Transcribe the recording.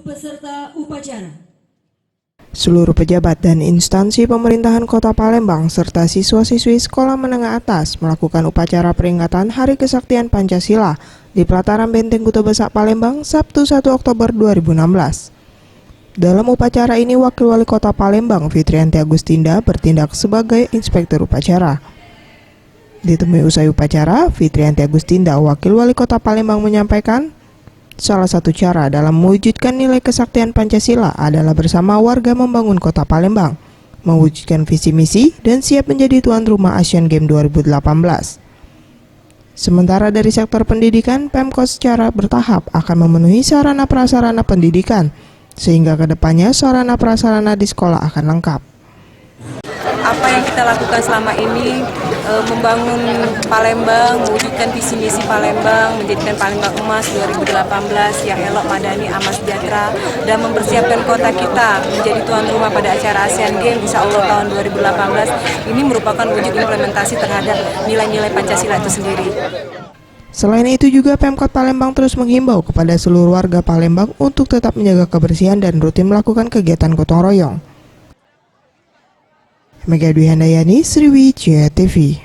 peserta upacara. Seluruh pejabat dan instansi pemerintahan Kota Palembang serta siswa-siswi sekolah menengah atas melakukan upacara peringatan Hari Kesaktian Pancasila di pelataran Benteng Kuto Besak Palembang Sabtu 1 Oktober 2016. Dalam upacara ini, Wakil Wali Kota Palembang Fitrianti Agustinda bertindak sebagai inspektur upacara. Ditemui usai upacara, Fitrianti Agustinda, Wakil Wali Kota Palembang menyampaikan, salah satu cara dalam mewujudkan nilai kesaktian Pancasila adalah bersama warga membangun Kota Palembang, mewujudkan visi misi dan siap menjadi tuan rumah Asian Games 2018. Sementara dari sektor pendidikan, Pemkot secara bertahap akan memenuhi sarana prasarana pendidikan, sehingga kedepannya sarana prasarana di sekolah akan lengkap. Apa yang kita lakukan selama ini membangun Palembang, mewujudkan visi misi Palembang, menjadikan Palembang Emas 2018 yang elok, madani, aman, sejahtera, dan mempersiapkan kota kita menjadi tuan rumah pada acara ASEAN Games insya Allah tahun 2018. Ini merupakan wujud implementasi terhadap nilai-nilai Pancasila itu sendiri. Selain itu juga Pemkot Palembang terus menghimbau kepada seluruh warga Palembang untuk tetap menjaga kebersihan dan rutin melakukan kegiatan gotong royong. Mega Dwi Handayani, Sriwijaya TV.